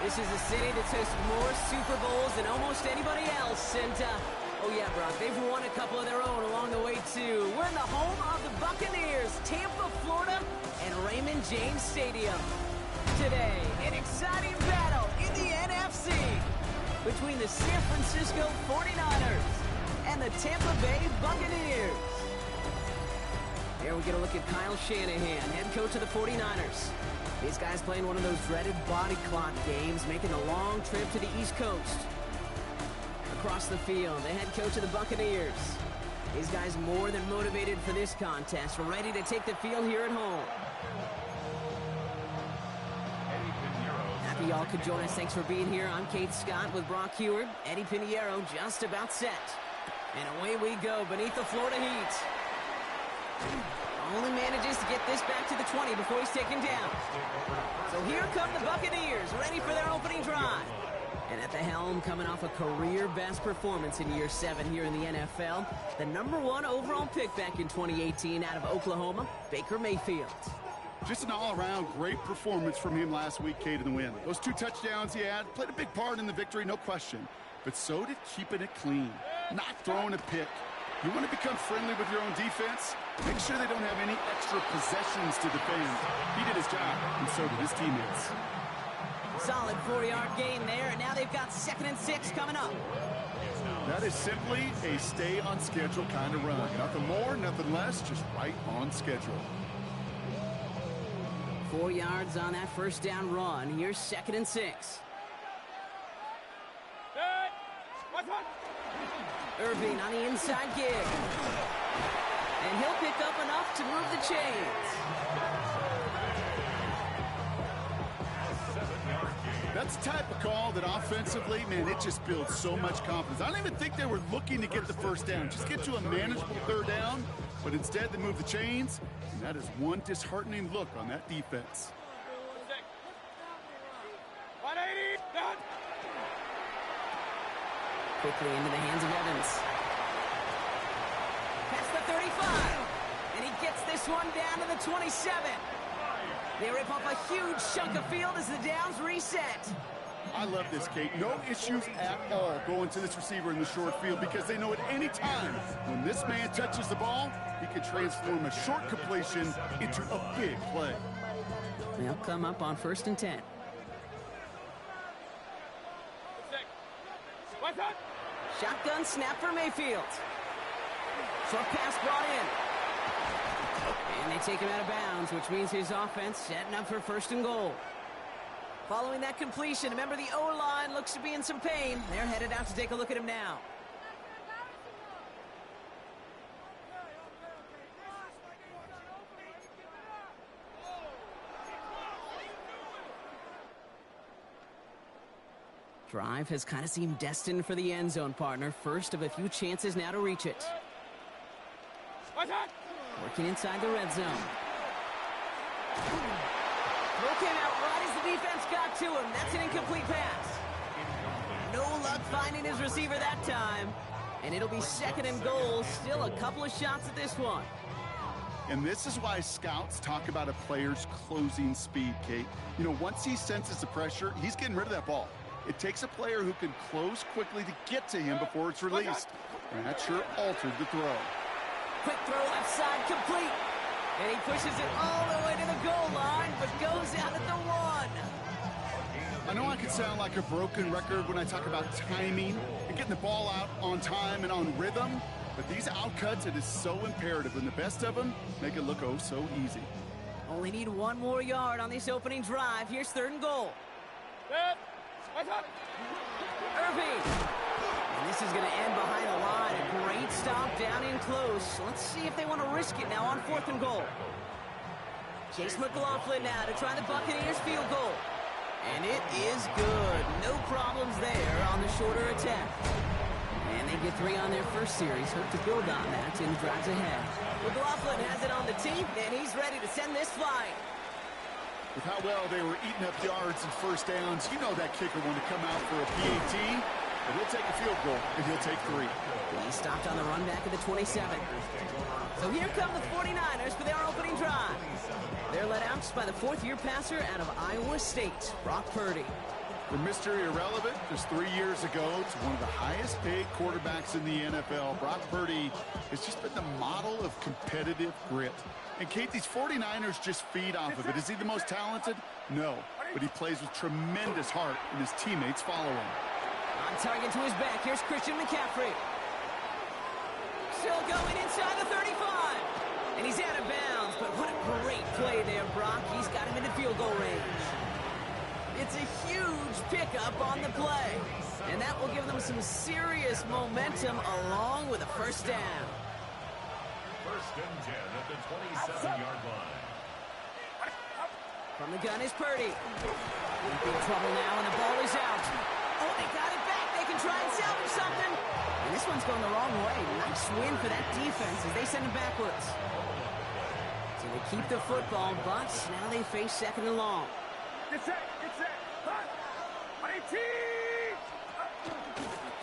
This is a city that's hosted more Super Bowls than almost anybody else. And, oh yeah, Brock, they've won a couple of their own along the way, too. We're in the home of the Buccaneers, Tampa, Florida, and Raymond James Stadium. Today, an exciting battle in the NFC between the San Francisco 49ers and the Tampa Bay Buccaneers. Here we get a look at Kyle Shanahan, head coach of the 49ers. These guys playing one of those dreaded body clock games, making the long trip to the East Coast. Across the field, the head coach of the Buccaneers. These guys more than motivated for this contest, ready to take the field here at home. Happy y'all could join us. Thanks for being here. I'm Kate Scott with Brock Heward. Eddie Pinheiro just about set. And away we go beneath the Florida heat. Only manages to get this back to the 20 before he's taken down. So here come the Buccaneers, ready for their opening drive. And at the helm, coming off a career-best performance in year 7 here in the NFL, the #1 overall pick back in 2018 out of Oklahoma, Baker Mayfield. Just an all-around great performance from him last week, Kate, in the win. Those 2 touchdowns he had played a big part in the victory, no question. But so did keeping it clean, not throwing a pick. You want to become friendly with your own defense? Make sure they don't have any extra possessions to defend. He did his job, and so did his teammates. Solid 4-yard gain there, and now they've got 2nd and 6 coming up. That is simply a stay-on-schedule kind of run. Nothing more, nothing less, just right on schedule. 4 yards on that first down run. Here's 2nd and 6. Irving on the inside gig. And he'll pick up enough to move the chains. That's the type of call that offensively, man, it just builds so much confidence. I don't even think they were looking to get the first down. Just get to a manageable 3rd down, but instead they move the chains, and that is one disheartening look on that defense. 180, done. Quickly into the hands of Evans. Past the 35. And he gets this one down to the 27. They rip off a huge chunk of field as the downs reset. I love this, Kate. No issues at all going to this receiver in the short field because they know at any time when this man touches the ball, he can transform a short completion into a big play. They'll come up on 1st and 10. Shotgun snap for Mayfield. Short pass brought in. And they take him out of bounds, which means his offense setting up for 1st and goal. Following that completion, remember the O-line looks to be in some pain. They're headed out to take a look at him now. Drive has kind of seemed destined for the end zone, partner. First of a few chances now to reach it. Working inside the red zone. Throw came out right as the defense got to him. That's an incomplete pass. No luck finding his receiver that time. And it'll be 2nd and goal. Still a couple of shots at this one. And this is why scouts talk about a player's closing speed, Kate. You know, once he senses the pressure, he's getting rid of that ball. It takes a player who can close quickly to get to him before it's released. And that sure altered the throw. Quick throw left side complete. And he pushes it all the way to the goal line, but goes out at the 1. I know I can sound like a broken record when I talk about timing and getting the ball out on time and on rhythm, but these outcuts, it is so imperative, and the best of them make it look oh so easy. Only need 1 more yard on this opening drive. Here's 3rd and goal. Irving. And this is going to end behind the line. A great stop down in close. Let's see if they want to risk it now on 4th and goal. Chase McLaughlin now to try the Buccaneers field goal. And it is good. No problems there on the shorter attack. And they get 3 on their first series. Hope to build on that in the drives ahead. McLaughlin has it on the tee, and he's ready to send this flying. With how well they were eating up yards and 1st downs, you know that kicker wanted to come out for a PAT, but he'll take a field goal, and he'll take 3. He stopped on the run back at the 27. So here come the 49ers for their opening drive. They're led out by the 4th-year passer out of Iowa State, Brock Purdy. From Mr. Irrelevant just 3 years ago to one of the highest paid quarterbacks in the NFL, Brock Purdy has just been the model of competitive grit. And Kate, these 49ers just feed off of it. Is he the most talented? No, but he plays with tremendous heart, and his teammates follow him. On target to his back, here's Christian McCaffrey. Still going inside the 35. And he's out of bounds, but what a great play there, Brock. He's got him into field goal range. It's a huge pickup on the play. And that will give them some serious momentum along with a first down. First and 10 at the 27-yard line. From the gun is Purdy. In big trouble now, and the ball is out. Oh, they got it back. They can try and salvage something. And this one's going the wrong way. Nice win for that defense as they send him backwards. So they keep the football, but now they face second and long. Get set, get set. Hut. 18.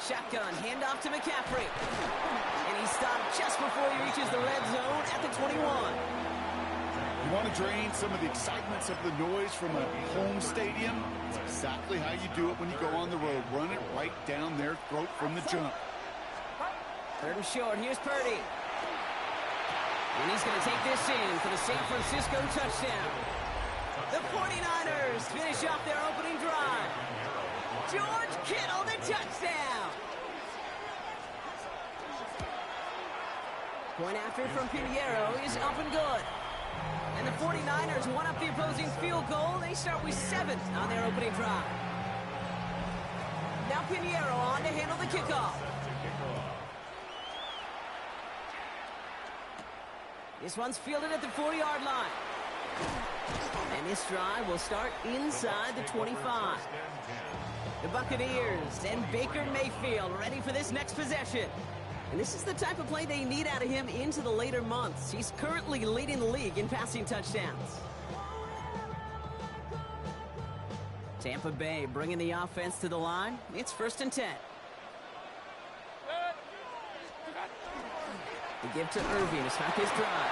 Shotgun, handoff to McCaffrey. And he stopped just before he reaches the red zone at the 21. You want to drain some of the excitement, some of the noise from a home stadium? It's exactly how you do it when you go on the road. Run it right down their throat from the jump. Third and short, here's Purdy. And he's going to take this in for the San Francisco touchdown. The 49ers finish off their opening drive. George Kittle, the touchdown. Point after from Pinheiro is up and good. And the 49ers won up the opposing field goal. They start with 7 on their opening drive. Now Pinheiro on to handle the kickoff. This one's fielded at the 40-yard line. And this drive will start inside the 25. The Buccaneers and Baker Mayfield ready for this next possession. And this is the type of play they need out of him into the later months. He's currently leading the league in passing touchdowns. Tampa Bay bringing the offense to the line. It's first and 10. The give to Irving to start his drive.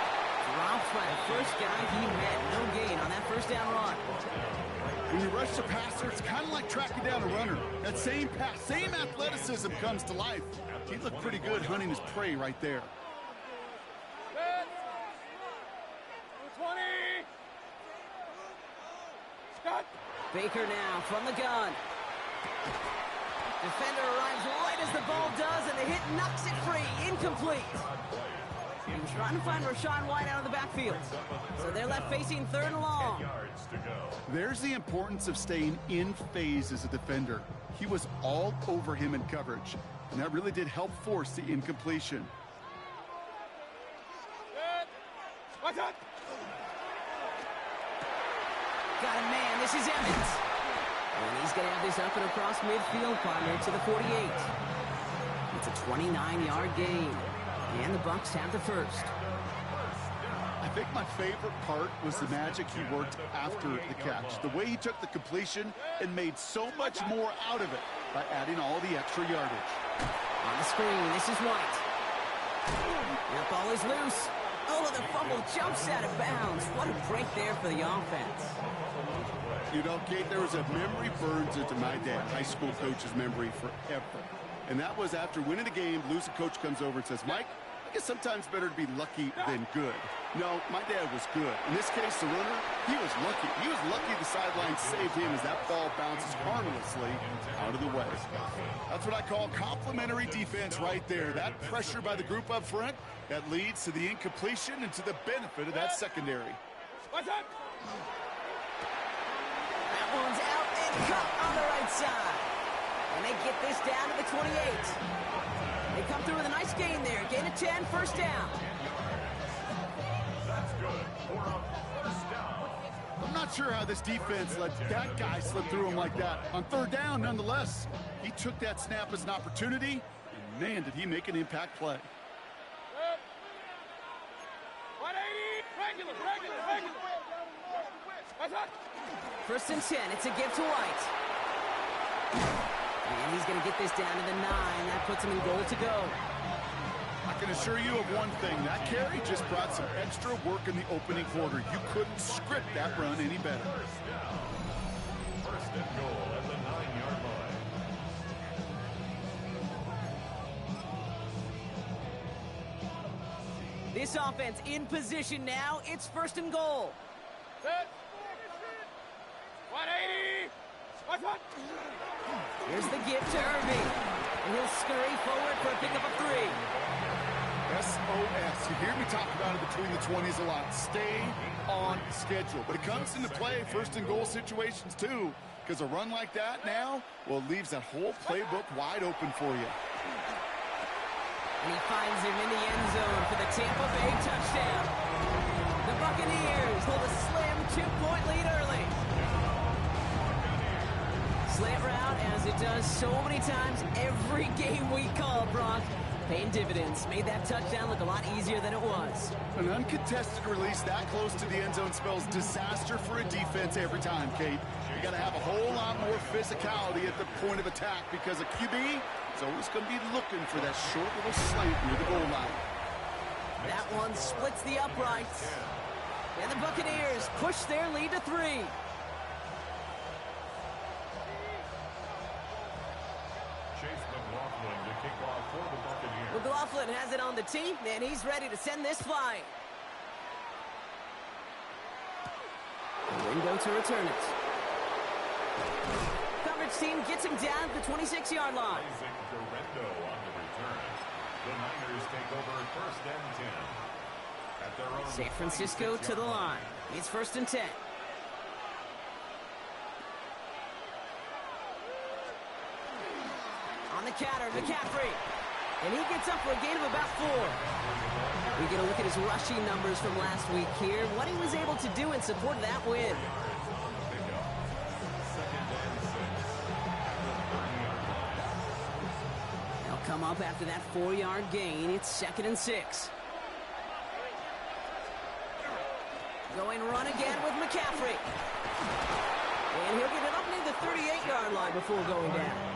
Dropped by the first guy he met. No gain on that first down run. When you rush the passer, it's kind of like tracking down a runner. That same pass, same athleticism comes to life. He looked pretty good hunting his prey right there. 20. Scott. Baker now from the gun. Defender arrives right as the ball does, and the hit knocks it free. Incomplete. He was trying to find Rashawn White out of the backfield. So they're left facing third and long. There's the importance of staying in phase as a defender. He was all over him in coverage, and that really did help force the incompletion. What's up? Got a man. This is Evans. And he's going to have this up and across midfield, partner, to the 48. It's a 29-yard gain. And the Bucs have the first. I think my favorite part was the magic he worked after the catch. The way he took the completion and made so much more out of it by adding all the extra yardage. On the screen, this is White. That ball is loose. Oh, the fumble jumps out of bounds. What a break there for the offense. You know, Kate, there was a memory burns into my dad, high school coach's memory forever. And that was after winning the game, losing coach comes over and says, Mike, I guess sometimes better to be lucky than good. No, my dad was good. In this case, the runner, he was lucky. He was lucky the sideline saved him as that ball bounces harmlessly out of the way. That's what I call complimentary defense right there. That pressure by the group up front, that leads to the incompletion and to the benefit of that secondary. What's up? That one's out and cut on the right side. And they get this down to the 28. They come through with a nice gain there. Gain of 10, first down. That's good for a first down. I'm not sure how this defense let that guy slip through him like that. On third down, nonetheless, he took that snap as an opportunity, and man, did he make an impact play. 180. Regular. What's up? First and 10. It's a give to White. And he's going to get this down to the 9. That puts him in goal to go. I can assure you of one thing. That carry just brought some extra work in the opening quarter. You couldn't script that run any better. First and goal at the 9 This offense in position now. It's first and goal. Set. 180. What? Here's the give to Irving. And he'll scurry forward for a pickup of 3. SOS. You hear me talk about it between the 20s a lot. Stay on schedule. But it comes into play first and goal situations too. Because a run like that now, well, it leaves that whole playbook wide open for you. And he finds him in the end zone for the Tampa Bay touchdown. The Buccaneers hold a slim 2-point lead early. Slant route, as it does so many times every game we call, Brock. Paying dividends. Made that touchdown look a lot easier than it was. An uncontested release that close to the end zone spells disaster for a defense every time, Kate. You got to have a whole lot more physicality at the point of attack because a QB is always going to be looking for that short little slant near the goal line. That one splits the uprights. And the Buccaneers push their lead to 3. McLaughlin has it on the tee, and he's ready to send this flying. Window to return it. Coverage team gets him down at the 26-yard line. The Niners take over first and 10. At their own San Francisco to the line. It's first and 10. On the counter, McCaffrey. And he gets up for a gain of about 4. We get a look at his rushing numbers from last week here. What he was able to do in support of that win. They'll come up after that 4-yard gain. It's second and 6. Going run again with McCaffrey. And he'll get it up near the 38-yard line before going down.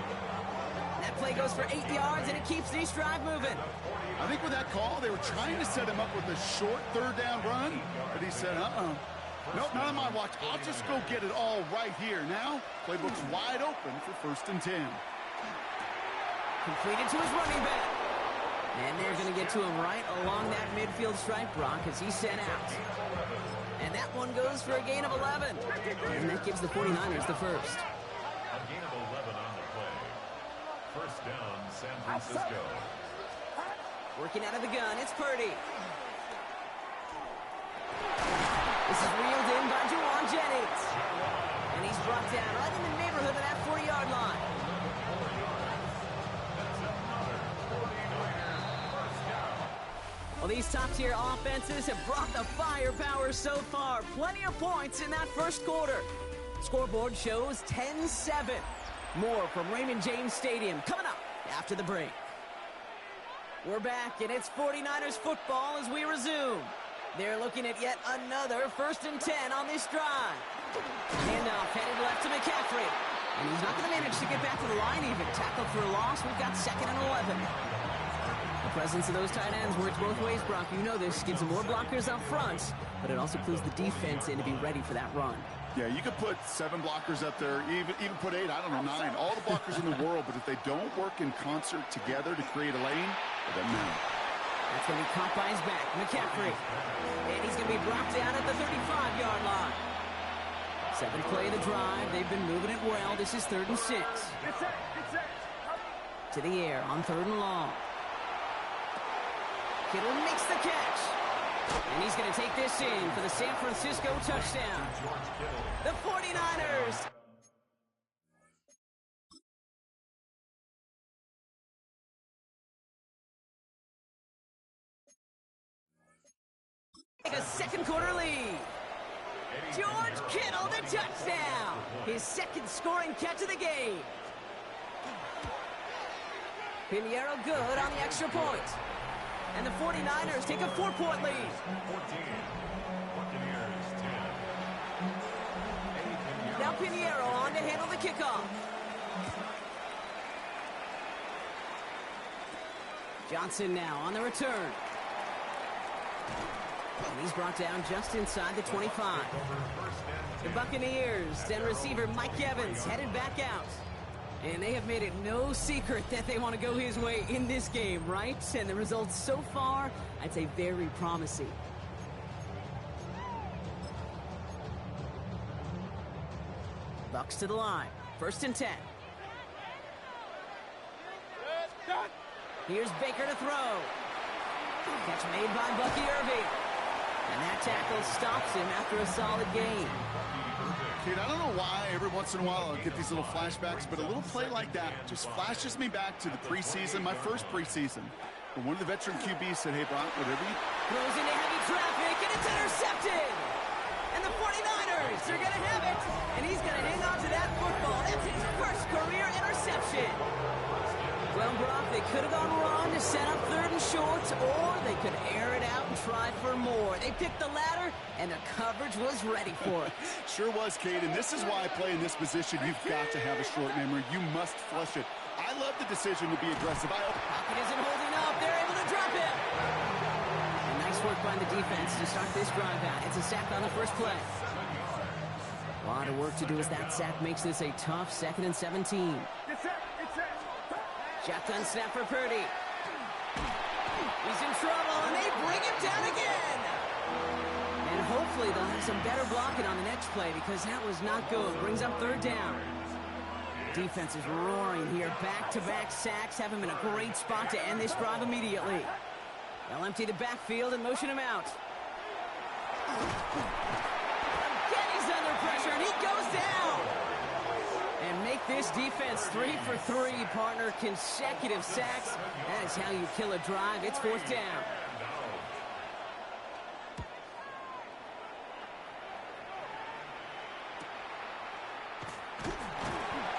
That play goes for 8 yards, and it keeps this drive moving. I think with that call, they were trying to set him up with a short third down run, but he said, nope, not on my watch. I'll just go get it all right here. Now, playbook's wide open for first and 10. Completed to his running back. And they're going to get to him right along that midfield stripe, Brock, as he's sent out. And that one goes for a gain of 11. And that gives the 49ers the first. A gain of 11 on the play. First down, San Francisco. Working out of the gun, it's Purdy. This is reeled in by Juwan Jennings. And he's brought down right in the neighborhood of that 40-yard line. Well, these top-tier offenses have brought the firepower so far. Plenty of points in that first quarter. Scoreboard shows 10-7. More from Raymond James Stadium coming up after the break. We're back, and it's 49ers football as we resume. They're looking at yet another first and 10 on this drive. Handoff headed left to McCaffrey. And he's not going to manage to get back to the line even. Tackled for a loss. We've got second and 11. The presence of those tight ends works both ways, Brock. You know this. Gives them more blockers up front, but it also clues the defense in to be ready for that run. Yeah, you could put 7 blockers up there, even put 8, I don't know, 9. All the blockers in the world, but if they don't work in concert together to create a lane, it doesn't matter. That's going to be caught by his back, McCaffrey. And he's going to be brought down at the 35-yard line. 7th play of the drive. They've been moving it well. This is 3rd and 6. To the air on 3rd and long. Kittle makes the catch. And he's going to take this in for the San Francisco touchdown. The 49ers. Take a second quarter lead. George Kittle, the touchdown. His second scoring catch of the game. Pinheiro good on the extra point. And the 49ers take a 4-point lead. 14. Buccaneers 10. Now Pinheiro on to handle the kickoff. Johnson now on the return. And he's brought down just inside the 25. The Buccaneers, then receiver Mike Evans headed back out. And they have made it no secret that they want to go his way in this game, right? And the results so far, I'd say very promising. Bucks to the line. 1st and 10. Here's Baker to throw. Catch made by Bucky Irving. And that tackle stops him after a solid gain. Kid, I don't know why every once in a while I'll get these little flashbacks, but a little play like that just flashes me back to the preseason, my first preseason. When one of the veteran QBs said, hey, Brock, whatever you... Throws into heavy traffic, and it's intercepted! And the 49'ers are going to have it, and he's going to hang on to that football. That's his first career interception. Well, Brock, they could have gone wrong to set up 3rd and short, or they could air it out and try for more. They picked the latter, and the coverage was ready for it. Sure was, Kate, and this is why I play in this position. You've got to have a short memory. You must flush it. I love the decision to be aggressive. Pocket isn't holding up. They're able to drop him. And nice work by the defense to start this drive out. It's a sack on the first play. A lot of work to do as that sack makes this a tough 2nd and 17. Shotgun snap for Purdy. He's in trouble, and they bring him down again. And hopefully they'll have some better blocking on the next play because that was not good. Brings up 3rd down. Defense is roaring here. Back-to-back sacks have him in a great spot to end this drive immediately. They'll empty the backfield and motion him out. Again, he's under pressure, and he goes down. And make this defense 3 for 3, partner. Consecutive sacks. That is how you kill a drive. It's 4th down.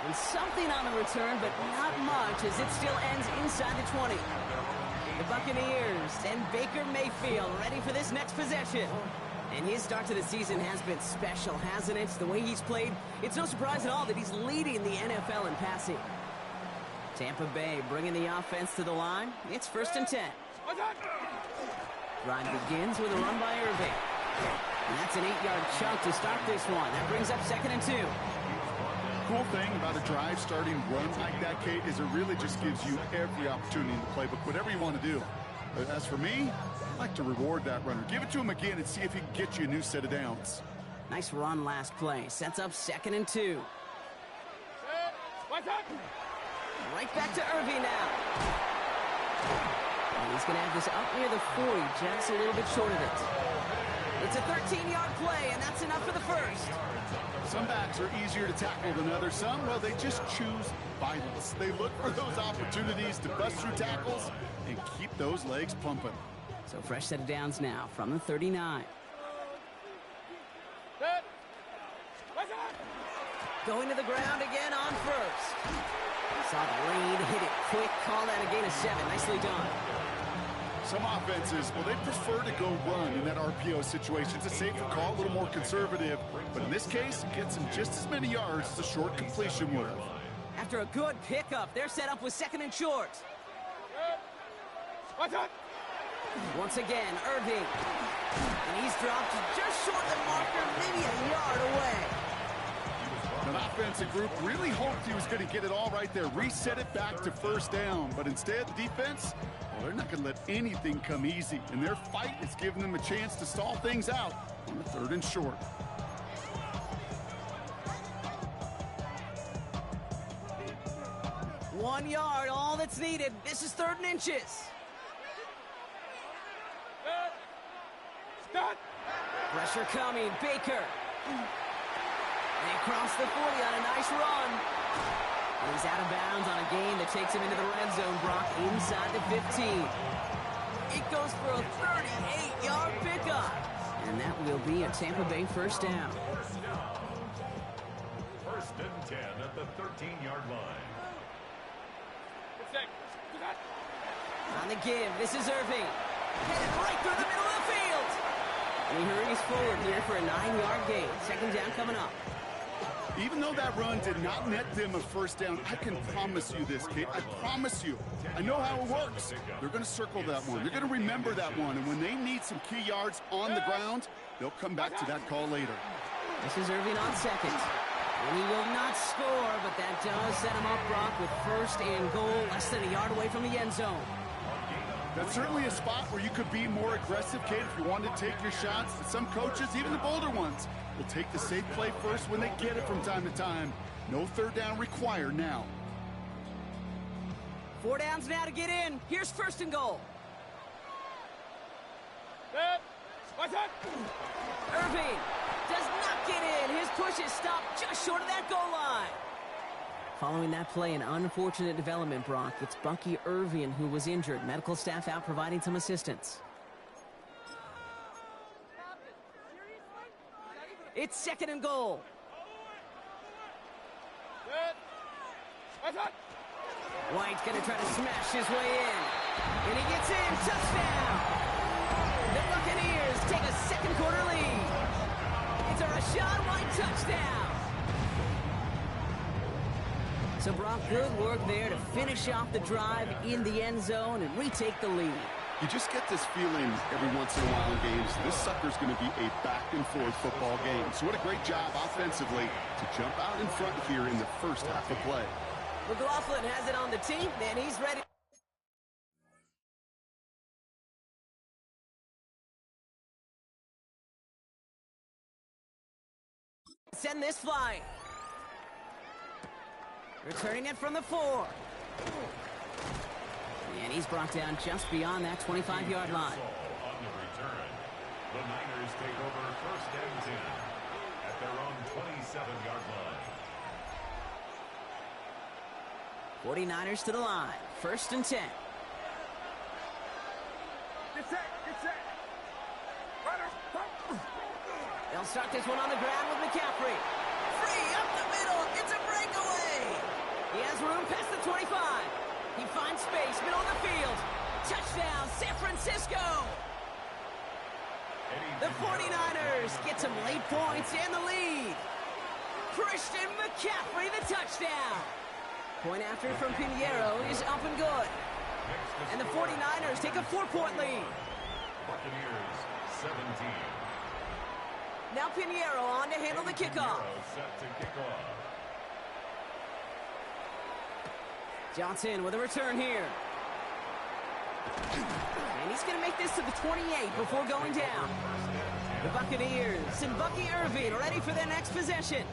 And something on the return, but not much, as it still ends inside the 20. The Buccaneers and Baker Mayfield ready for this next possession. And his start to the season has been special, hasn't it? The way he's played, it's no surprise at all that he's leading the NFL in passing. Tampa Bay bringing the offense to the line. It's 1st and 10. Drive begins with a run by Irving. And that's an 8-yard chunk to start this one. That brings up 2nd and 2. Cool thing about a drive starting run like that, Kate, is it really just gives you every opportunity in the playbook, whatever you want to do. But as for me, I like to reward that runner. Give it to him again and see if he can get you a new set of downs. Nice run last play. Sets up 2nd and 2. Right back to Irving now. And he's going to have this up near the 40, just a little bit short of it. It's a 13-yard play, and that's enough for the first. Some backs are easier to tackle than others. Some, well, they just choose violence. They look for those opportunities to bust through tackles and keep those legs pumping. So fresh set of downs now from the 39. Going to the ground again on first. Saw the lead, hit it quick, call that a gain of 7. Nicely done. Some offenses, well, they prefer to go run in that RPO situation. It's a safer call, a little more conservative. But in this case, it gets them just as many yards as a short completion would have. After a good pickup, they're set up with 2nd and short. Once again, Irving. And he's dropped just short of the marker, maybe a yard away. An offensive group really hoped he was going to get it all right there, reset it back to 1st down. But instead, the defense, well, they're not going to let anything come easy. And their fight is giving them a chance to stall things out on the 3rd and short. One yard, all that's needed. This is 3rd and inches. Pressure coming, Baker. They cross the 40 on a nice run. And he's out of bounds on a gain that takes him into the red zone, Brock, inside the 15. It goes for a 38-yard pickup. And that will be a Tampa Bay 1st down. 1st and 10 at the 13-yard line. On the give, this is Irving. Headed right through the middle of the field. And he hurries forward here for a 9-yard gain. 2nd down coming up. Even though that run did not net them a 1st down, I can promise you this, Kate. I promise you. I know how it works. They're going to circle that one. They're going to remember that one. And when they need some key yards on the ground, they'll come back to that call later. This is Irving on 2nd. And he will not score, but that does set him up, Brock, with first and goal, less than a yard away from the end zone. That's certainly a spot where you could be more aggressive, Kate, if you wanted to take your shots. But some coaches, even the bolder ones, will take the safe play first when they get it from time to time. No third down required now. 4 downs now to get in. Here's first and goal. Irving does not get in. His push is stopped just short of that goal line. Following that play, an unfortunate development, Brock. It's Bucky Irving who was injured. Medical staff out providing some assistance. It's second and goal. White's going to try to smash his way in. And he gets in. Touchdown! The Buccaneers take a second quarter lead. It's a Rashad White touchdown. So, Brock, good work there to finish off the drive in the end zone and retake the lead. You just get this feeling every once in a while in games, this sucker's going to be a back-and-forth football game. So what a great job offensively to jump out in front here in the first half of play. McLaughlin has it on the team, and he's ready. Send this flying. Returning it from the 4. And he's brought down just beyond that 25-yard line. On the return, the Niners take over first and 10 at their own 27-yard line. 49ers to the line. First and 10. Get set, get set. Runner, fight. They'll start this one on the ground with McCaffrey. Free up the middle. It's a breakaway. He has room past the 25. He finds space, middle of the field. Touchdown, San Francisco. The 49ers get some late points and the lead. Christian McCaffrey, the touchdown. Point after from Pinheiro is up and good. And the 49ers take a 4-point lead. Buccaneers 17. Now Pinheiro on to handle the kickoff. Set to kick off. Johnson with a return here. And he's going to make this to the 28 before going down. The Buccaneers and Bucky Irving ready for their next possession.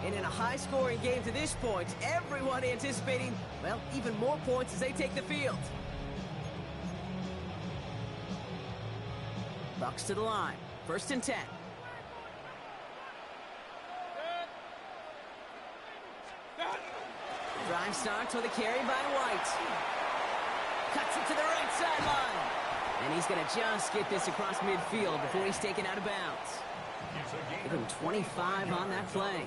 And in a high-scoring game to this point, everyone anticipating, well, even more points as they take the field. Bucks to the line. First and 10. Drive starts with a carry by White. Cuts it to the right sideline. And he's going to just get this across midfield before he's taken out of bounds. Give him 25 on that play.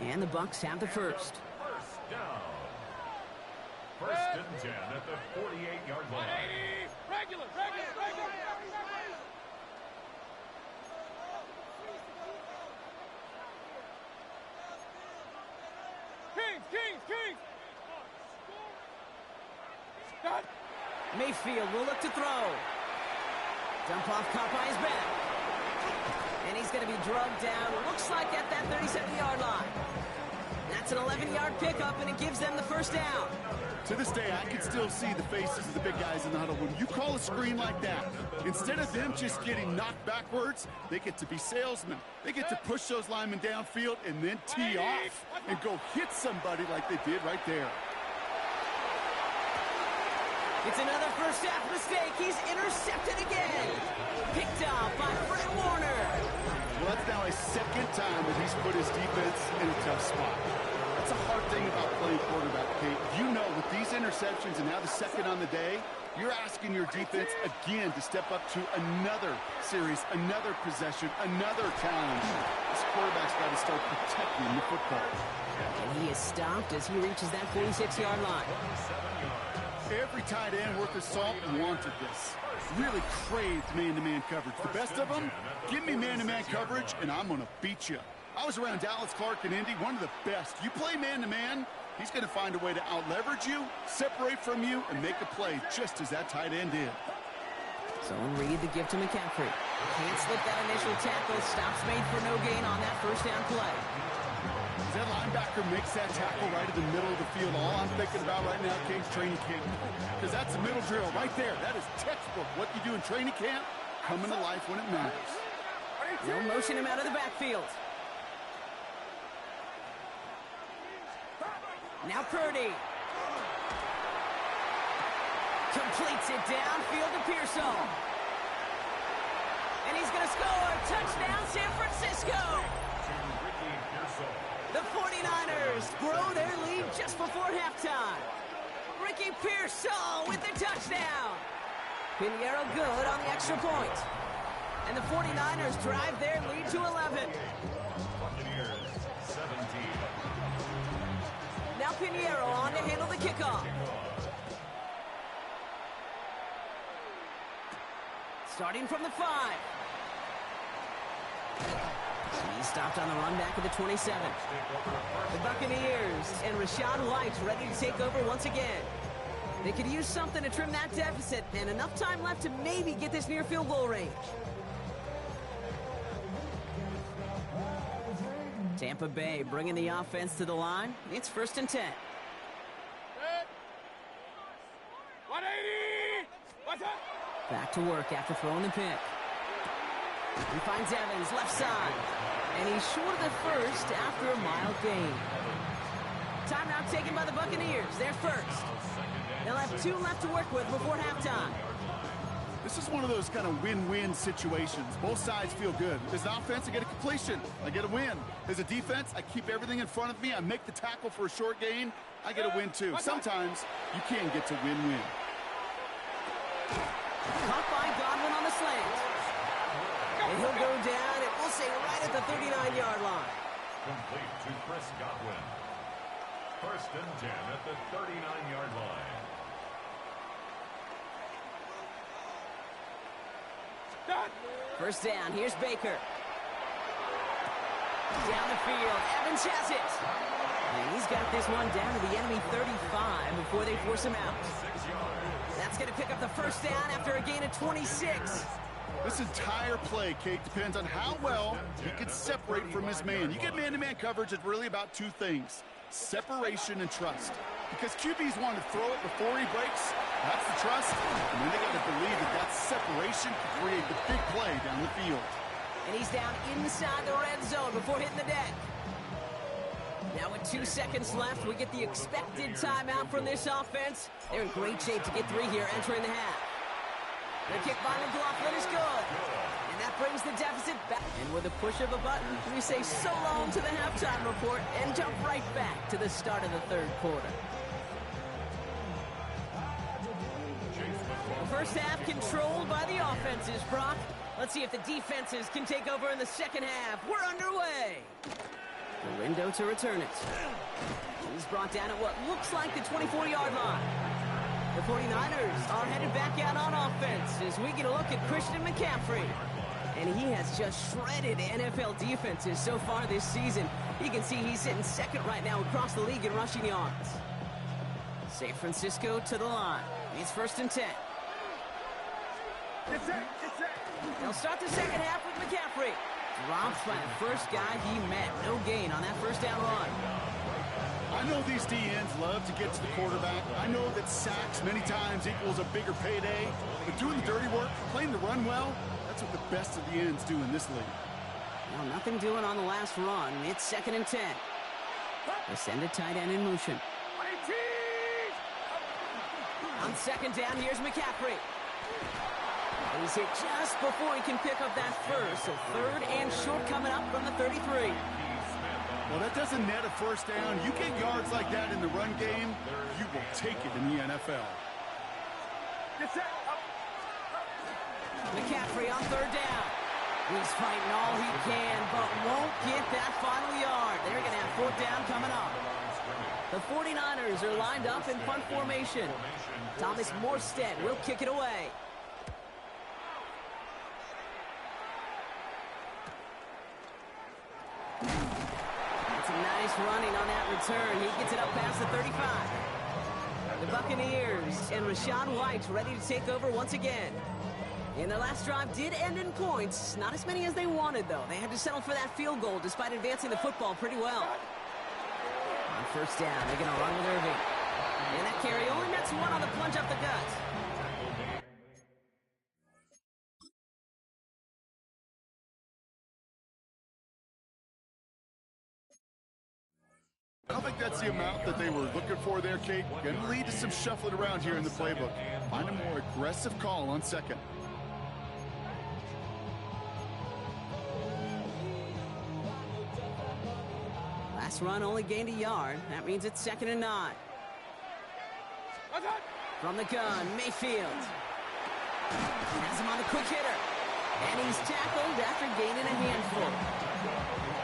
And the Bucks have the first. First down. First and 10 at the 48-yard line. Regular. Kings. Mayfield will look to throw. Dump off caught by his back. And he's going to be drugged down, looks like at that 37-yard line. That's an 11-yard pickup, and it gives them the first down. To this day, I can still see the faces of the big guys in the huddle. When you call a screen like that, instead of them just getting knocked backwards, they get to be salesmen. They get to push those linemen downfield and then tee off and go hit somebody like they did right there. It's another first half mistake. He's intercepted again. Picked up by Fred Warner. Well, that's now a second time that he's put his defense in a tough spot. That's a hard thing about playing quarterback, Kate. You know, with these interceptions and now the second on the day, you're asking your defense again to step up to another series, another possession, another challenge. This quarterback's got to start protecting the football. And he is stopped as he reaches that 46-yard line. Every tight end worth his salt wanted this. Really craved man-to-man coverage. The best of them, give me man-to-man coverage, and I'm going to beat you. I was around Dallas Clark and Indy, one of the best. You play man-to-man, he's going to find a way to out-leverage you, separate from you, and make a play just as that tight end did. So Reed the give to McCaffrey. Can't slip that initial tackle. Stops made for no gain on that first down play. As that linebacker makes that tackle right in the middle of the field, all I'm thinking about right now, Kate's training camp. Because that's a middle drill right there. That is textbook. What you do in training camp, coming to life when it matters. They'll motion him out of the backfield. Now Purdy. Completes it downfield to Pearsall. And he's going to score. Touchdown, San Francisco. The 49ers grow their lead just before halftime. Ricky Pearsall with the touchdown. Pinheiro good on the extra point. And the 49ers drive their lead to 11. Buccaneers 17. Now Pinheiro on to handle the kickoff. Starting from the 5. He stopped on the run back of the 27. The Buccaneers and Rachaad White ready to take over once again. They could use something to trim that deficit, and enough time left to maybe get this near field goal range. Tampa Bay bringing the offense to the line. It's 1st and 10. 180! What's up? Back to work after throwing the pick. He finds Evans left side. And he's short of the first after a mild gain. Timeout taken by the Buccaneers. They're first. They'll have 2 left to work with before halftime. This is one of those kind of win-win situations. Both sides feel good. As an offense, I get a completion. I get a win. As a defense, I keep everything in front of me. I make the tackle for a short gain. I get a win, too. Sometimes, you can get to win-win. Caught by Godwin on the slant. And he'll go down, and we'll say right at the 39-yard line. Complete to Chris Godwin. 1st and 10 at the 39-yard line. First down, here's Baker. Down the field, Evans has it. And he's got this one down to the enemy 35 before they force him out. That's going to pick up the first down after a gain of 26. This entire play, Kate, depends on how well he can separate from his man. You get man-to-man coverage, it's really about 2 things. Separation and trust. Because QBs want to throw it before he breaks. That's the trust. And then they got to believe that that separation can create the big play down the field. And he's down inside the red zone before hitting the deck. Now with 2 seconds left, we get the expected timeout from this offense. They're in great shape to get 3 here entering the half. The kick by McLaughlin is good. And that brings the deficit back. And with a push of a button, we say so long to the halftime report and jump right back to the start of the 3rd quarter. The first half controlled by the offenses, Brock. Let's see if the defenses can take over in the second half. We're underway. The window to return it. He's brought down at what looks like the 24-yard line. The 49ers are headed back out on offense as we get a look at Christian McCaffrey. And he has just shredded NFL defenses so far this season. You can see he's sitting 2nd right now across the league in rushing yards. San Francisco to the line. It's 1st and 10. They'll start the second half with McCaffrey. Dropped by the first guy he met. No gain on that first down run. I know these DNs love to get to the quarterback. I know that sacks many times equals a bigger payday. But doing the dirty work, playing the run well, that's what the best of the ends do in this league. Well, nothing doing on the last run. It's 2nd and 10. They send a tight end in motion. On 2nd down, here's McCaffrey. He's hit just before he can pick up that first. So 3rd and short coming up from the 33. Well, that doesn't net a first down. You get yards like that in the run game, you will take it in the NFL. McCaffrey on 3rd down. He's fighting all he can, but won't get that final yard. They're going to have 4th down coming up. The 49ers are lined up in punt formation. Thomas Morstead will kick it away. It's a nice running on that return. He gets it up past the 35. The Buccaneers and Rachaad White ready to take over once again. And their last drive did end in points. Not as many as they wanted, though. They had to settle for that field goal despite advancing the football pretty well. first down. They're going to run with Irving. And that carry only nets one on the plunge up the gut. I don't think that's the amount that they were looking for there, Kate. Going to lead to some shuffling around here in the playbook. Find a more aggressive call on second. Last run only gained a yard. That means it's 2nd and 9. From the gun, Mayfield. Has him on the quick hitter. And he's tackled after gaining a handful.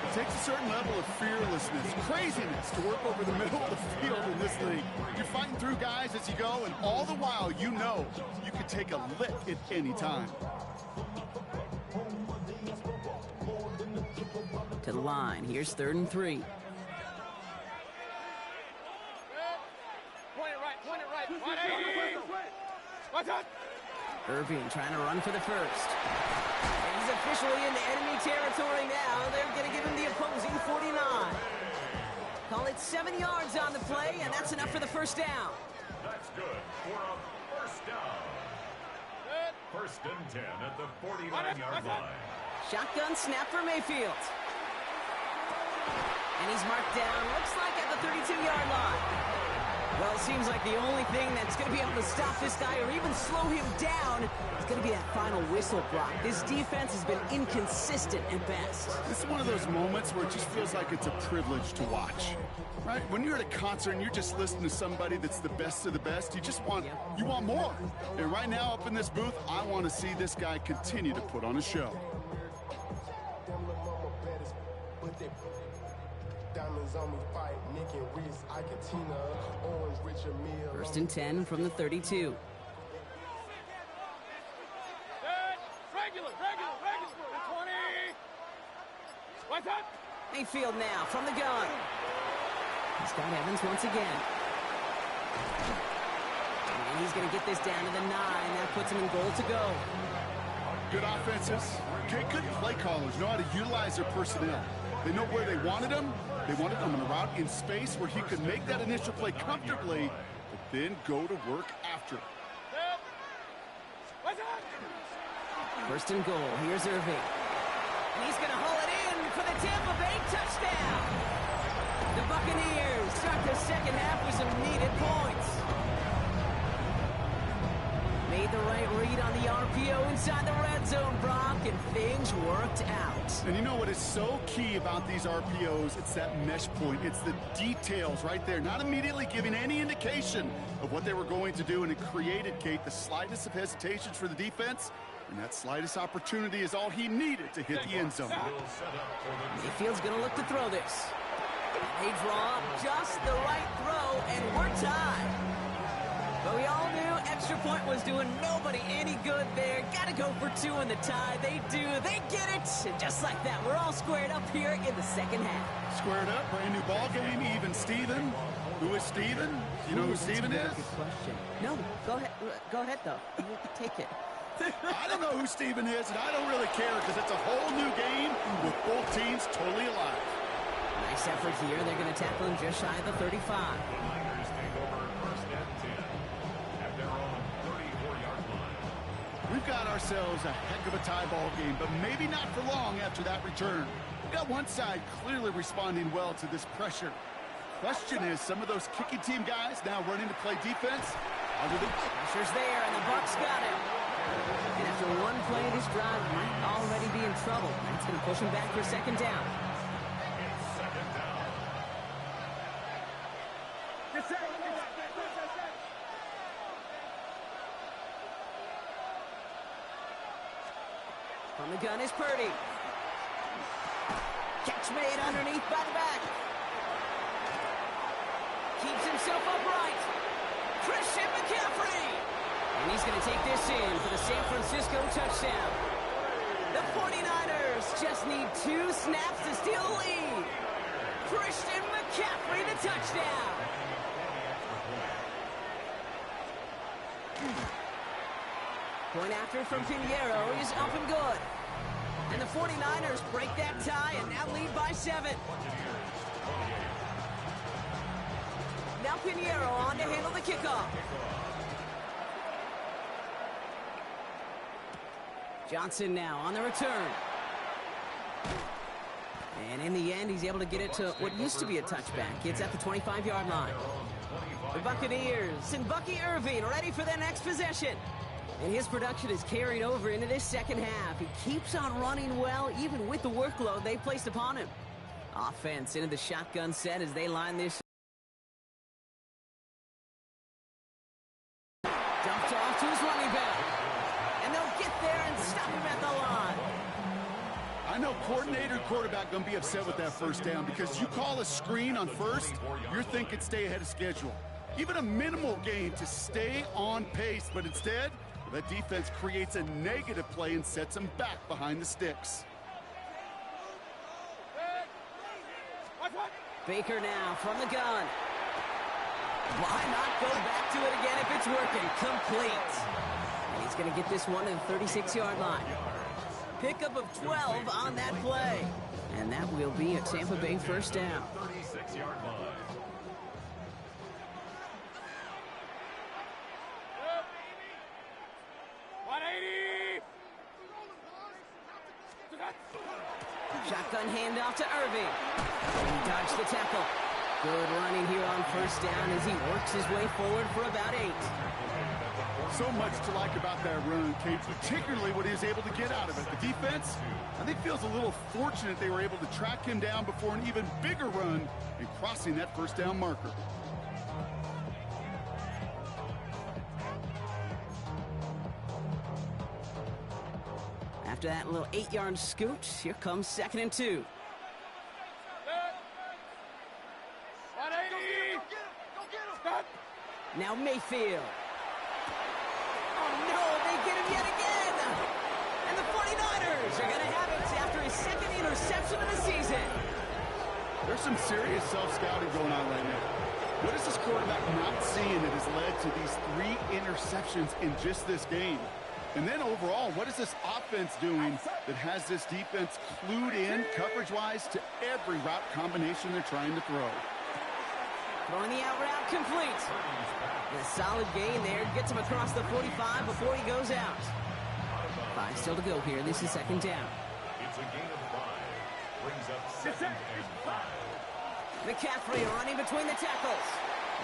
It takes a certain level of fearlessness, craziness to work over the middle of the field in this league. You're fighting through guys as you go, and all the while you know you can take a lick at any time. To the line. Here's 3rd and 3. Irving trying to run for the first. And he's officially into enemy territory now. They're going to give him the opposing 49. Call it 7 yards on the play, and that's enough for the first down. That's good for a first down. 1st and 10 at the 49-yard line. Shotgun snap for Mayfield. And he's marked down, looks like at the 32-yard line. Well, it seems like the only thing that's going to be able to stop this guy or even slow him down is going to be that final whistle block. This defense has been inconsistent at best. This is one of those moments where it just feels like it's a privilege to watch, right? When you're at a concert and you're just listening to somebody that's the best of the best, you just want, you want more. And right now up in this booth, I want to see this guy continue to put on a show. First and 10 from the 32. Regular. 20. What's up? Mayfield now from the gun. He's got Evans once again. And he's going to get this down to the 9. That puts him in goal to go. Good offenses. Okay, good play callers know how to utilize their personnel. They know where they wanted him. They wanted him in a route in space where he could make that initial play comfortably, but then go to work after. First and goal. Here's Irving. And he's going to haul it in for the Tampa Bay touchdown. The Buccaneers start the second half with some needed points. Made the right read on the RPO inside the red zone, Brock, and things worked out. And you know what is so key about these RPOs? It's that mesh point. It's the details right there, not immediately giving any indication of what they were going to do, and it created, Kate, the slightest of hesitations for the defense, and that slightest opportunity is all he needed to hit the end zone. Mayfield's going to look to throw this. They draw up just the right throw, and we're tied. But we all knew extra point was doing nobody any good there. Got to go for 2 in the tie. They do. They get it. And just like that, we're all squared up here in the second half. Squared up, brand new ball game, even Steven. Who is Steven? You know who Steven is? Good question. No, go ahead. Go ahead, though. Take it. I don't know who Steven is, and I don't really care because it's a whole new game with both teams totally alive. Nice effort here. They're going to tackle him just shy of the 35. We've got ourselves a heck of a tie ball game, but maybe not for long after that return. We've got one side clearly responding well to this pressure. Question is, some of those kicking team guys now running to play defense? Pressure's there, and the Bucs got it. And after one play, this drive might already be in trouble. That's going to push him back for 2nd down. From the gun is Purdy. Catch made underneath by the back. Keeps himself upright. Christian McCaffrey. And he's going to take this in for the San Francisco touchdown. The 49ers just need 2 snaps to steal the lead. Christian McCaffrey, the touchdown. Point after from Pinheiro is up and good. And the 49ers break that tie and now lead by 7. Pinheiro on to handle the kickoff. Johnson now on the return. And in the end, he's able to get it to what used to be a touchback. It's at the 25-yard line. The Buccaneers and Bucky Irving ready for their next possession. And his production is carried over into this second half. He keeps on running well, even with the workload they placed upon him. Offense into the shotgun set as they line this. Dumped off to his running back. And they'll get there and stop him at the line. I know coordinator and quarterback going to be upset with that first down because you call a screen on first, you're thinking stay ahead of schedule. Even a minimal gain to stay on pace, but instead, that defense creates a negative play and sets them back behind the sticks. Baker now from the gun. Why not go back to it again if it's working? Complete. And he's going to get this one to the 36-yard line. Pickup of 12 on that play. And that will be a Tampa Bay first down. 36-yard line. Shotgun handoff to Irving. He dodged the tackle. Good running here on first down as he works his way forward for about 8. So much to like about that run, Kate, particularly what he was able to get out of it. The defense, I think, feels a little fortunate they were able to track him down before an even bigger run and crossing that first down marker. After that little 8-yard scoot, here comes 2nd and 2. Now Mayfield. Oh no, they get him yet again. And the 49ers are going to have it after his 2nd interception of the season. There's some serious self-scouting going on right now. What is this quarterback not seeing that has led to these 3 interceptions in just this game? And then overall, what is this offense doing that has this defense clued in coverage-wise to every route combination they're trying to throw? Throwing the out route complete. And a solid gain there. Gets him across the 45 before he goes out. 5 still to go here. This is 2nd down. It's a gain of 5. Brings up 2nd and 5. McCaffrey running between the tackles.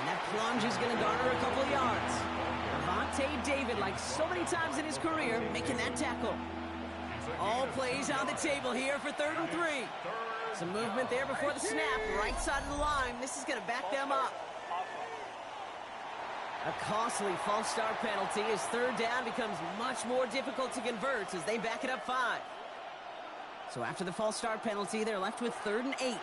And that plunge is going to garner a couple of yards. Avante David, like so many times in his career, making that tackle. All plays on the table here for 3rd and 3. Some movement there before the snap, right side of the line. This is going to back them up. A costly false start penalty as 3rd down becomes much more difficult to convert as they back it up 5. So after the false start penalty, they're left with 3rd and 8.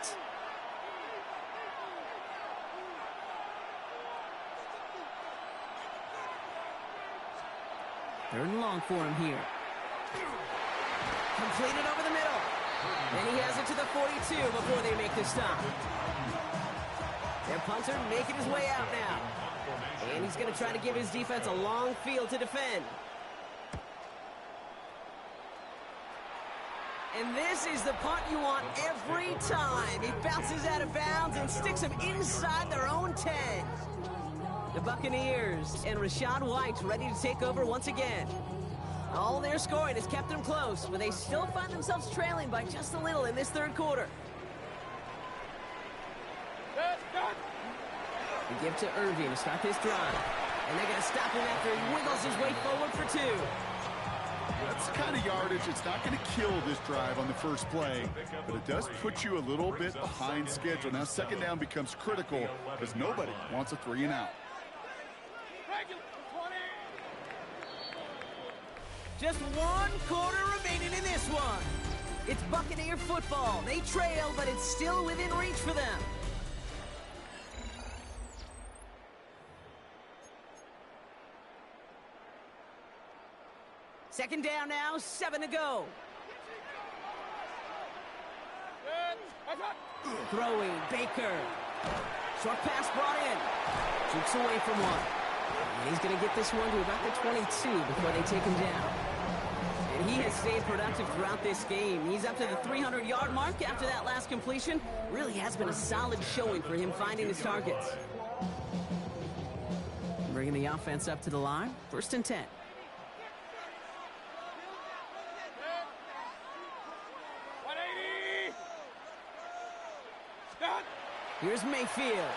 Third and long for him here. Completed over the middle. And he has it to the 42 before they make the stop. Their punter making his way out now. And he's going to try to give his defense a long field to defend. And this is the punt you want every time. It bounces out of bounds and sticks them inside their own 10. The Buccaneers and Rachaad White ready to take over once again. All their scoring has kept them close, but they still find themselves trailing by just a little in this 3rd quarter. They give to Irving to start this drive. And they're going to stop him after he wiggles his way forward for 2. That's the kind of yardage. It's not going to kill this drive on the first play, but it does put you a little bit behind schedule. Now 2nd down becomes critical because nobody wants a 3 and out. Just 1 quarter remaining in this one. It's Buccaneer football. They trail, but it's still within reach for them. Second down now, 7 to go. Throwing, Baker. Short pass brought in. Jukes away from one. And he's going to get this one to about the 22 before they take him down. And he has stayed productive throughout this game. He's up to the 300-yard mark after that last completion. Really has been a solid showing for him finding his targets. bringing the offense up to the line. 1st and 10. Here's Mayfield.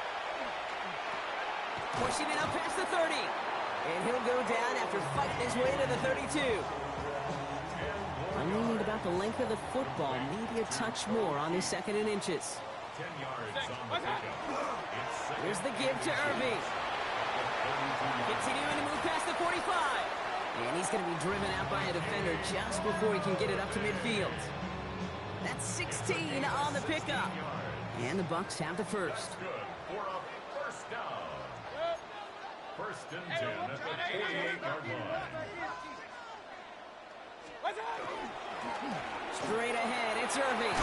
Pushing it up past the 30. And he'll go down after fighting his way to the 32. I need about the length of the football. Maybe a touch more on his 2nd and inches. 10 yards on the pickup. Here's the give to Irving. Continuing to move past the 45. And he's going to be driven out by a defender just before he can get it up to midfield. That's 16 on the pickup. And the Bucs have the first. Good for a first down. 1st and 10 at the 48-yard line. Straight ahead, it's Irving.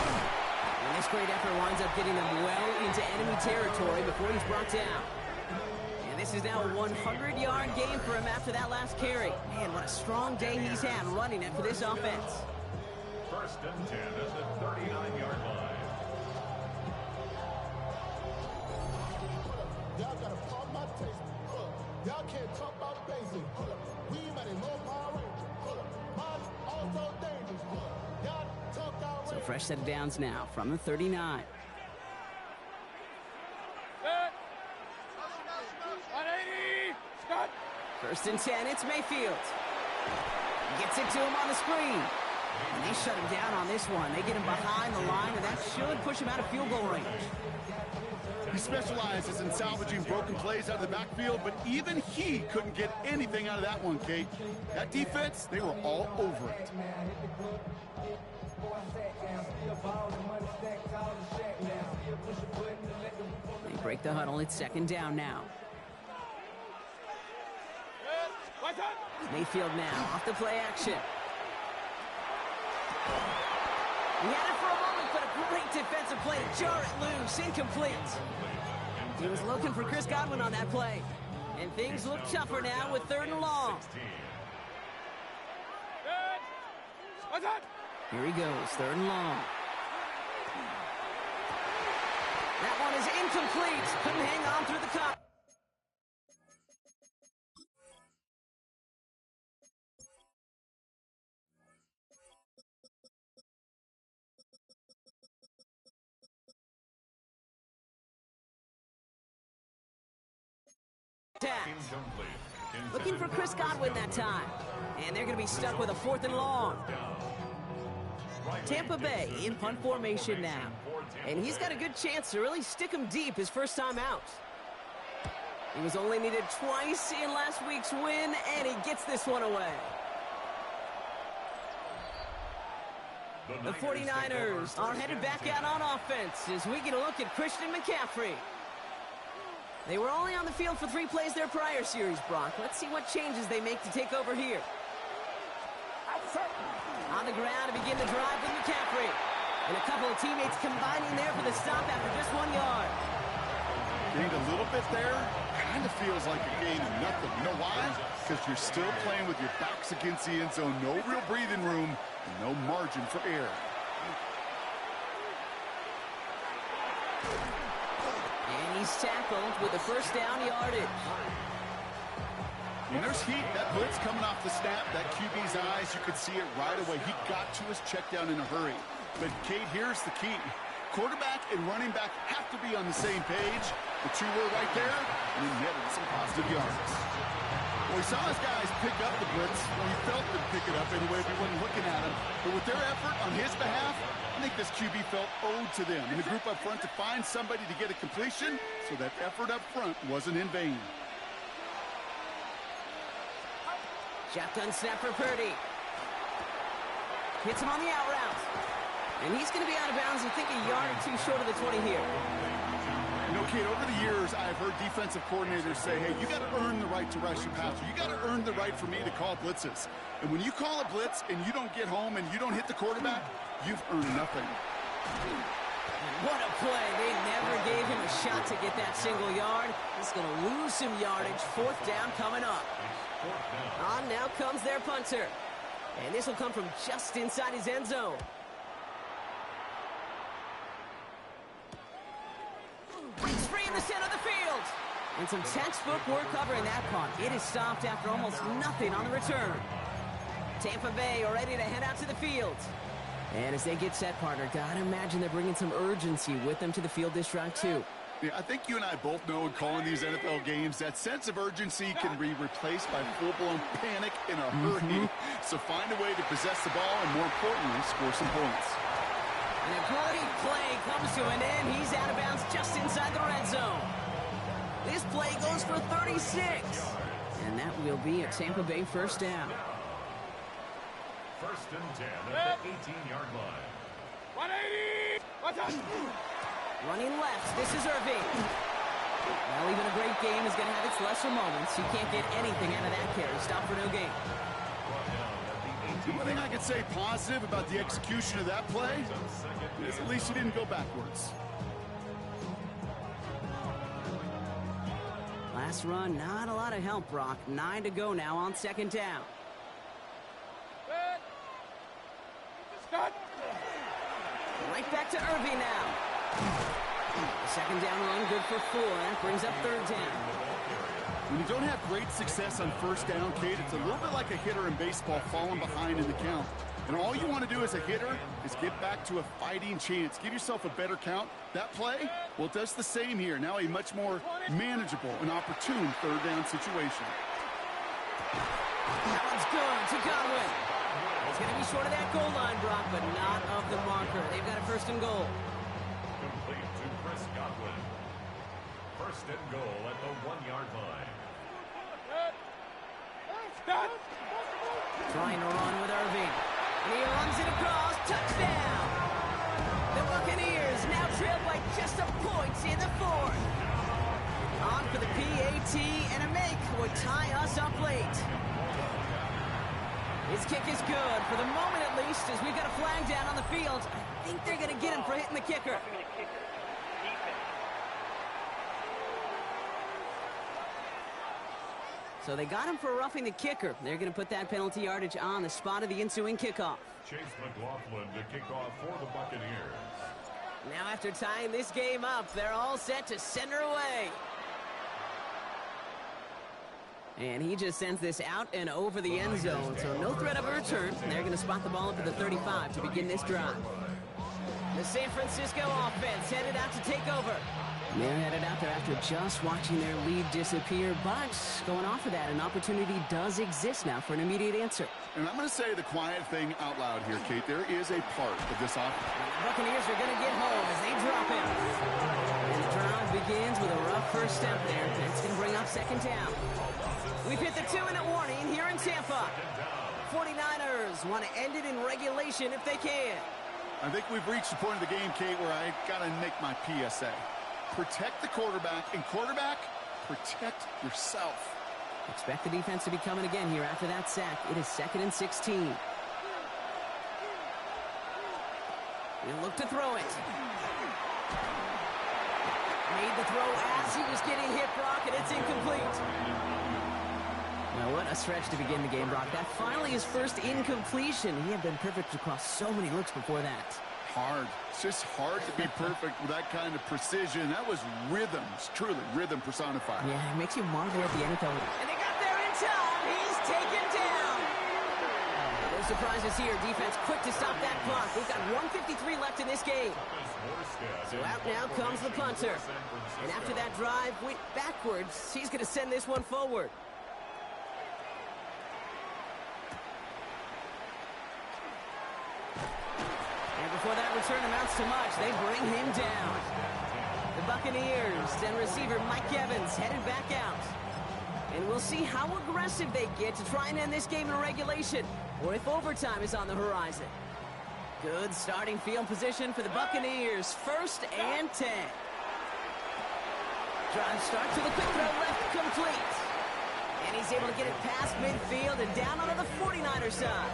And this great effort winds up getting them well into enemy territory before he's brought down. And this is now a 100-yard game for him after that last carry. Man, what a strong day he's had running it for this offense. 1st and 10 at the 39-yard line. Y'all gotta pump my taste. Y'all can't talk about basic. We made a low power ranger. Mine also dangerous. Y'all talk out. So fresh set of downs now from the 39. First and 10, it's Mayfield. Gets it to him on the screen. And they shut him down on this one. They get him behind the line, and that should push him out of field goal range. He specializes in salvaging broken plays out of the backfield, but even he couldn't get anything out of that one, Kate. That defense, they were all over it. They break the huddle. It's 2nd down now. Mayfield now off the play action. He had it for a moment, but a great defensive play to jar it loose. Incomplete. He was looking for Chris Godwin on that play. And things look tougher now with 3rd and long. Here he goes, 3rd and long. That one is incomplete. Couldn't hang on through the cup. Looking for Chris Godwin that time. And they're going to be stuck with a 4th and long. Tampa Bay in punt formation now. And he's got a good chance to really stick him deep his first time out. He was only needed twice in last week's win, and he gets this one away. The 49ers are headed back out on offense as we get a look at Christian McCaffrey. They were only on the field for 3 plays their prior series, Brock. Let's see what changes they make to take over here. On the ground to begin the drive with McCaffrey. And a couple of teammates combining there for the stop after just 1 yard. Gained a little bit there. Kind of feels like a gain of nothing. You know why? Because you're still playing with your backs against the end zone. No real breathing room and no margin for error. And he's tackled with a 1st down yardage. And there's heat. That blitz coming off the snap. That QB's eyes, you could see it right away. He got to his check down in a hurry. But, Kate, here's the key. Quarterback and running back have to be on the same page. The 2 were right there, and he netted some positive yards. Well, he saw his guys pick up the blitz. Well, he felt them pick it up anyway if he wasn't looking at him. But with their effort on his behalf, I think this QB felt owed to them and the group up front to find somebody to get a completion, so that effort up front wasn't in vain. Shotgun snap for Purdy. Hits him on the out route. And he's going to be out of bounds, I think, a yard or 2 short of the 20 here. You know, Kate, over the years, I've heard defensive coordinators say, hey, you got to earn the right to rush your passer. You got to earn the right for me to call blitzes. And when you call a blitz and you don't get home and you don't hit the quarterback, you've earned nothing. What a play. They never gave him a shot to get that single yard. He's going to lose some yardage. 4th down coming up. On now comes their punter. And this will come from just inside his end zone. He's free in the center of the field. And some textbook work covering that punt. It is stopped after almost nothing on the return. Tampa Bay are ready to head out to the field. And as they get set, partner, gotta imagine they're bringing some urgency with them to the field this drive, too. Yeah, I think you and I both know in calling these NFL games that sense of urgency can be replaced by full-blown panic in a hurry. So find a way to possess the ball and, more importantly, score some points. And a great play comes to an end. He's out of bounds just inside the red zone. This play goes for 36. And that will be a Tampa Bay first down. First and 10 at the 18-yard line. 180! What's up? Running left, this is Irving. Well, even a great game is going to have its lesser moments. You can't get anything out of that carry. Stop for no gain. One thing I could say positive about the execution of that play is at least he didn't go backwards. Last run, not a lot of help, Brock. 9 to go now on second down. Start. Right back to Irving now. The second down run, good for 4. That brings up third down. When you don't have great success on first down, Kate, it's a little bit like a hitter in baseball falling behind in the count. And all you want to do as a hitter is get back to a fighting chance. Give yourself a better count. That play, well, it does the same here. Now a much more manageable and opportune third down situation. That one's good to Godwin. It's going to be short of that goal line, Brock, but not of the marker. They've got a first and goal. Complete to Chris Godwin. First and goal at the 1-yard line. Start. Trying to run with Irving. And he runs it across. Touchdown! The Buccaneers now trail by just a point in the fourth. On for the PAT, and a make would tie us up late. His kick is good, for the moment at least, as we've got a flag down on the field. I think they're going to get him for hitting the kicker. So they got him for roughing the kicker. They're going to put that penalty yardage on the spot of the ensuing kickoff. Chase McLaughlin to kick off for the Buccaneers. Now after tying this game up, they're all set to send her away. And he just sends this out and over the end zone, so no threat of a return. They're going to spot the ball up at the 35 to begin this drive. The San Francisco offense headed out to take over. They're headed out there after just watching their lead disappear, but going off of that, an opportunity does exist now for an immediate answer. And I'm going to say the quiet thing out loud here, Kate. There is a part of this offense. The Buccaneers are going to get home as they drop him. And the drive begins with a rough first step there. That's going to bring up second down. We've hit the 2-minute warning here in Tampa. 49ers want to end it in regulation if they can. I think we've reached the point of the game, Kate, where I got to make my PSA. Protect the quarterback, and quarterback, protect yourself. Expect the defense to be coming again here after that sack. It is 2nd and 16. He'll look to throw it. Made the throw as he was getting hit, Brock, and it's incomplete. Now, what a stretch to begin the game, Brock. That finally his first incompletion. He had been perfect across so many looks before that. Hard. It's just hard to be perfect with that kind of precision. That was rhythm. It's truly rhythm personified. Yeah, it makes you marvel at the NFL. And they got there in time. He's taken down. No surprises here. Defense quick to stop that clock. We've got 1:53 left in this game. So out now comes the punter. And after that drive went backwards, he's going to send this one forward. Before that return amounts to much, they bring him down. The Buccaneers and receiver Mike Evans headed back out. And we'll see how aggressive they get to try and end this game in regulation, or if overtime is on the horizon. Good starting field position for the Buccaneers. 1st and 10. Drive start to the quick throw left complete. And he's able to get it past midfield and down onto the 49er side.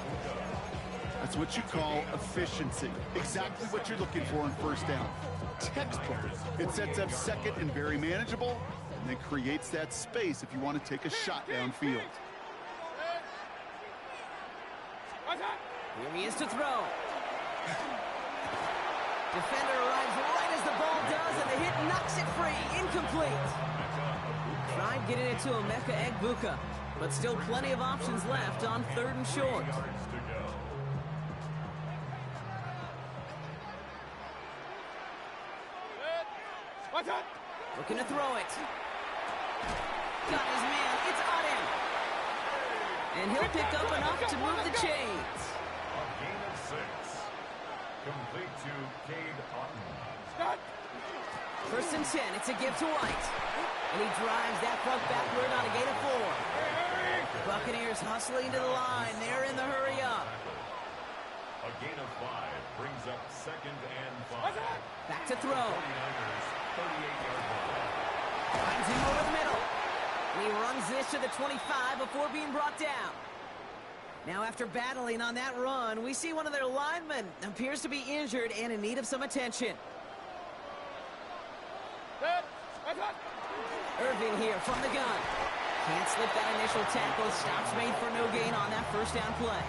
That's what you call efficiency. Exactly what you're looking for in first down. Textbook. It sets up second and very manageable, and then creates that space if you want to take a shot downfield. Here he is to throw. Defender arrives right as the ball does, and the hit knocks it free. Incomplete. tried getting it to Emeka Egbuka, but still plenty of options left on 3rd and short. Yards to go. Looking to throw it. Got his man. It's on him. And he'll pick up enough to move the chains. A gain of 6. Complete to Cade Otton. 1st and 10. It's a give to White. And he drives that puck backward on a gain of 4. Buccaneers hustling to the line. They're in the hurry up. A gain of 5 brings up 2nd and 5. Back to throw. 49ers 38-yard line. Finds him over the middle. And he runs this to the 25 before being brought down. Now, after battling on that run, we see one of their linemen appears to be injured and in need of some attention. Irving here from the gun. Can't slip that initial tackle. Stops made for no gain on that 1st down play.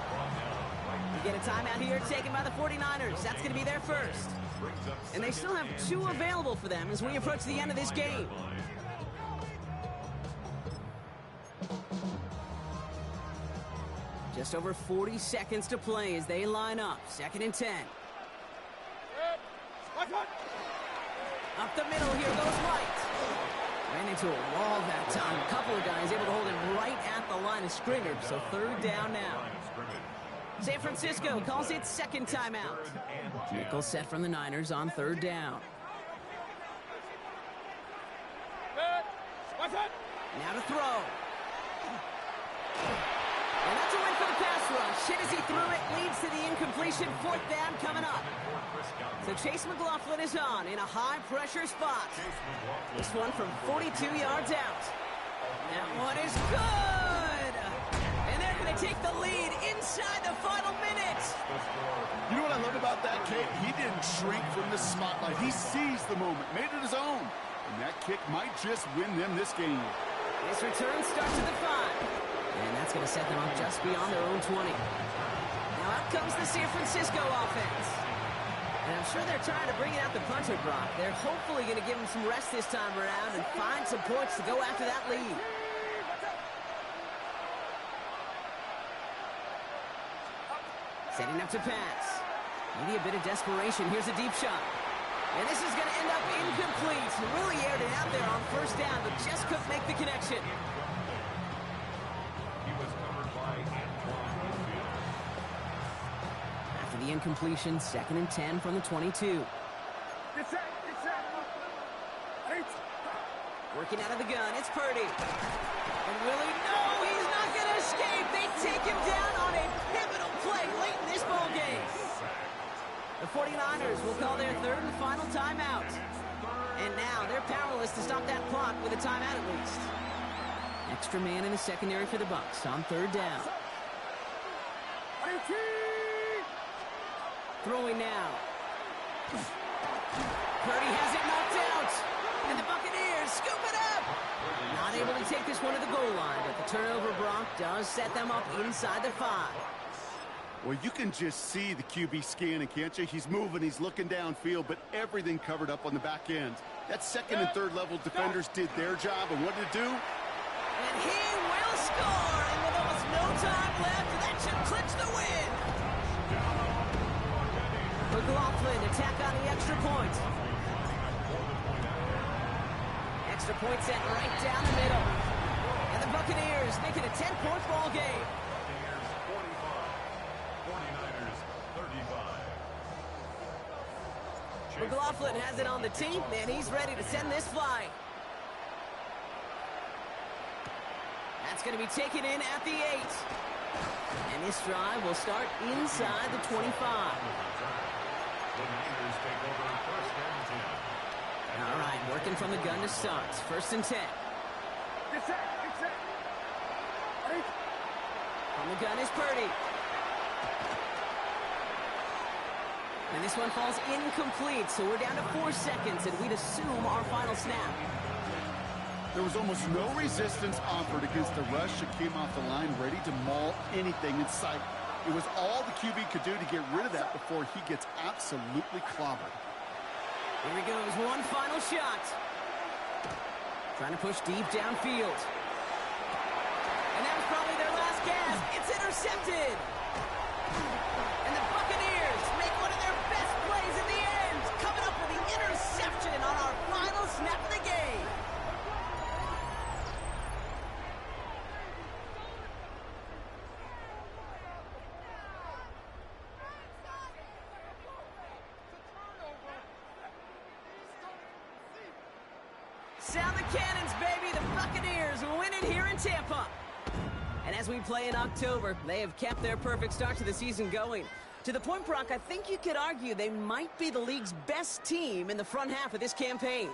We get a timeout here taken by the 49ers. That's going to be their first. And they still have 2 available for them as we approach the end of this game. Just over 40 seconds to play as they line up. 2nd and 10. Up the middle, here goes White. Ran into a wall that time. A couple of guys able to hold him right at the line of scrimmage. So 3rd down now. San Francisco calls it 2nd timeout. Nickel set from the Niners on 3rd down. Now to throw. And that's a win for the pass rush. Hit as he threw it, leads to the incompletion. 4th down coming up. So Chase McLaughlin is on in a high-pressure spot. This one from 42 yards out. That one is good! And they're going to take the lead inside the final minute. You know what I love about that, Kate? He didn't shrink from the spotlight. He seized the moment, made it his own. And that kick might just win them this game. This return starts at the 5. And that's going to set them up just beyond their own 20. Now out comes the San Francisco offense. And I'm sure they're trying to bring it out the puncher, Brock. They're hopefully going to give him some rest this time around and find some points to go after that lead. Setting up to pass. Maybe a bit of desperation. Here's a deep shot. And this is going to end up incomplete. Really aired it out there on 1st down, but just couldn't make the connection. He was covered by Antoine. After the incompletion, 2nd and 10 from the 22. Working out of the gun, it's Purdy. And Willie, no, he's not going to escape. They take him down on a pivotal play late in this ball game. The 49ers will call their 3rd and final timeout. And now they're powerless to stop that clock with a timeout at least. Extra man in the secondary for the Bucs on 3rd down. Throwing now. Purdy has it knocked out. And the Buccaneers scoop it up. Not able to take this one to the goal line, but the turnover, Brock, does set them up inside the 5. Well, you can just see the QB scanning, can't you? He's moving, he's looking downfield, but everything covered up on the back end. That 2nd and 3rd level defenders did their job, and what did it do? And he will score, and with almost no time left, that should clinch the win. McLaughlin attack on the extra point. Extra point set right down the middle. And the Buccaneers make it a 10-point ball game. Buccaneers 45. 49ers 35. McLaughlin has it on the team, and he's ready to send this flying. That's going to be taken in at the 8. And this drive will start inside the 25. The Niners take over 1st and 10. All right, working from the gun to start. 1st and 10. From the gun is Purdy. And this one falls incomplete, so we're down to 4 seconds, and we'd assume our final snap. There was almost no resistance offered against the rush that came off the line ready to maul anything in sight. It was all the QB could do to get rid of that before he gets absolutely clobbered. Here he goes, one final shot. Trying to push deep downfield. And that was probably their last gasp. It's intercepted. And the Buccaneers make one of their best plays in the end, coming up with the interception on our final snap of the game. Sound the cannons, baby. The Buccaneers win it here in Tampa. And as we play in October, they have kept their perfect start to the season going. To the point, Brock, I think you could argue they might be the league's best team in the front half of this campaign.